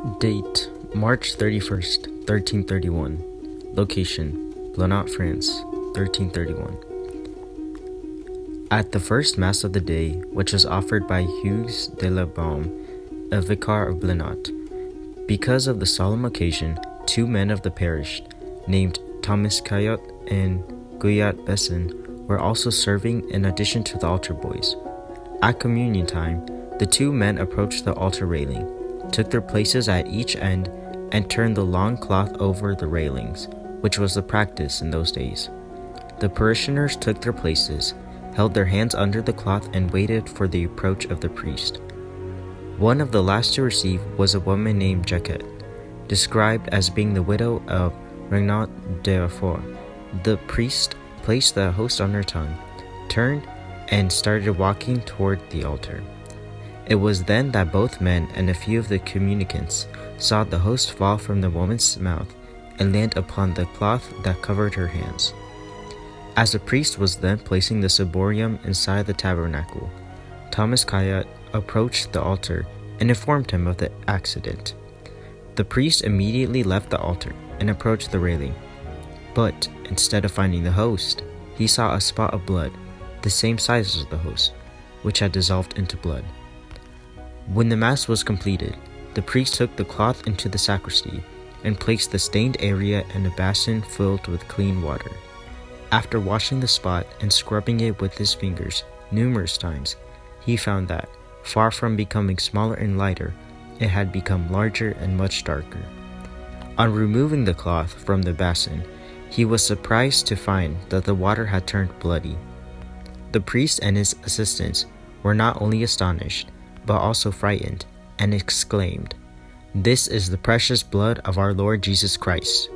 Date, March 31st, 1331. Location, Blanot, France, 1331. At the first Mass of the day, which was offered by Hugues de la Baume, a vicar of Blanot, because of the solemn occasion, two men of the parish, named Thomas Cayot and Guyat Besson, were also serving in addition to the altar boys. At communion time, the two men approached the altar railing, took their places at each end, and turned the long cloth over the railings, which was the practice in those days. The parishioners took their places, held their hands under the cloth, and waited for the approach of the priest. One of the last to receive was a woman named Jacquette, described as being the widow of Regnat de Fort. The priest placed the host on her tongue, turned, and started walking toward the altar. It was then that both men and a few of the communicants saw the host fall from the woman's mouth and land upon the cloth that covered her hands. As the priest was then placing the ciborium inside the tabernacle, Thomas Cayot approached the altar and informed him of the accident. The priest immediately left the altar and approached the railing, but instead of finding the host, he saw a spot of blood, the same size as the host, which had dissolved into blood. When the Mass was completed, the priest took the cloth into the sacristy and placed the stained area in a basin filled with clean water. After washing the spot and scrubbing it with his fingers numerous times, he found that, far from becoming smaller and lighter, it had become larger and much darker. On removing the cloth from the basin, he was surprised to find that the water had turned bloody. The priest and his assistants were not only astonished, but also frightened, and exclaimed, "This is the precious blood of our Lord Jesus Christ."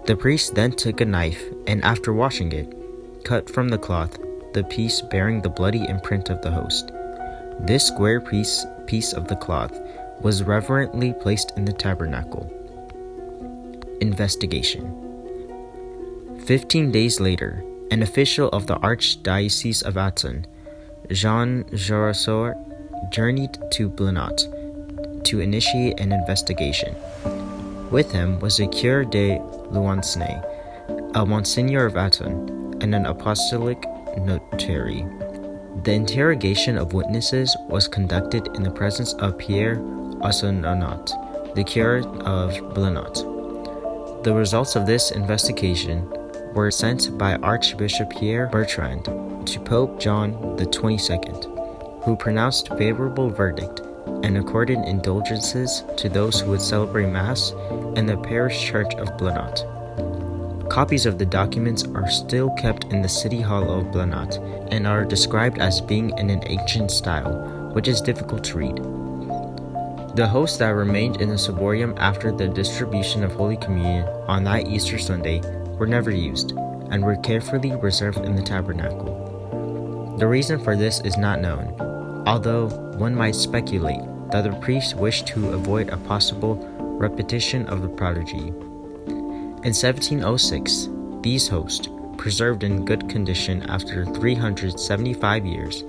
The priest then took a knife, and after washing it, cut from the cloth the piece bearing the bloody imprint of the host. This square piece of the cloth was reverently placed in the tabernacle. Investigation. 15 days later, an official of the Archdiocese of Athens, Jean Jorossor, journeyed to Blanot to initiate an investigation. With him was the Cure de Louansnais, a Monsignor of Athens, and an apostolic notary. The interrogation of witnesses was conducted in the presence of Pierre Assonanot, the Cure of Blanot. The results of this investigation were sent by Archbishop Pierre Bertrand to Pope John the 22nd, who pronounced favorable verdict and accorded indulgences to those who would celebrate Mass in the parish church of Blanot. Copies of the documents are still kept in the City Hall of Blanot and are described as being in an ancient style, which is difficult to read. The hosts that remained in the ciborium after the distribution of Holy Communion on that Easter Sunday were never used and were carefully reserved in the tabernacle. The reason for this is not known, although one might speculate that the priest wished to avoid a possible repetition of the prodigy. In 1706, these hosts, preserved in good condition after 375 years,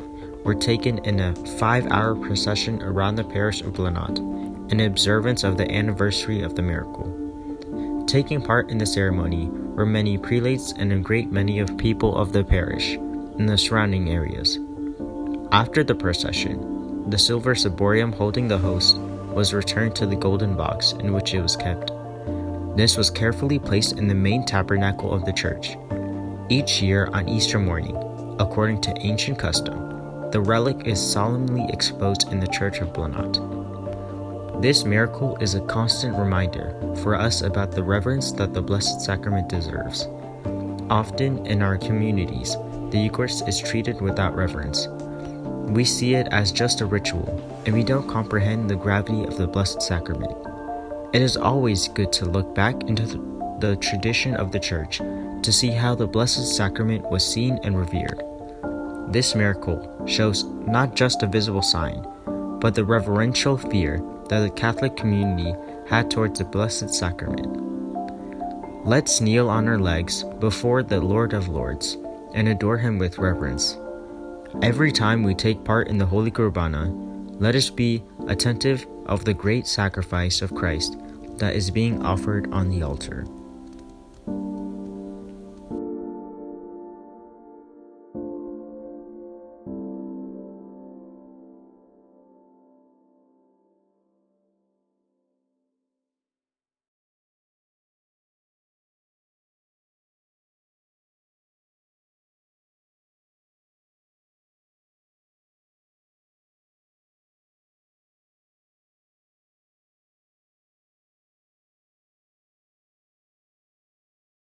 were taken in a 5-hour procession around the parish of Blanot in observance of the anniversary of the miracle. Taking part in the ceremony were many prelates and a great many of people of the parish in the surrounding areas. After the procession, the silver ciborium holding the host was returned to the golden box in which it was kept. This was carefully placed in the main tabernacle of the church. Each year on Easter morning, according to ancient custom, the relic is solemnly exposed in the church of Blanot. This miracle is a constant reminder for us about the reverence that the Blessed Sacrament deserves. Often in our communities, the Eucharist is treated without reverence. We see it as just a ritual, and we don't comprehend the gravity of the Blessed Sacrament. It is always good to look back into the tradition of the Church to see how the Blessed Sacrament was seen and revered. This miracle shows not just a visible sign, but the reverential fear that the Catholic community had towards the Blessed Sacrament. Let's kneel on our legs before the Lord of Lords and adore Him with reverence. Every time we take part in the Holy Qurbana, let us be attentive of the great sacrifice of Christ that is being offered on the altar.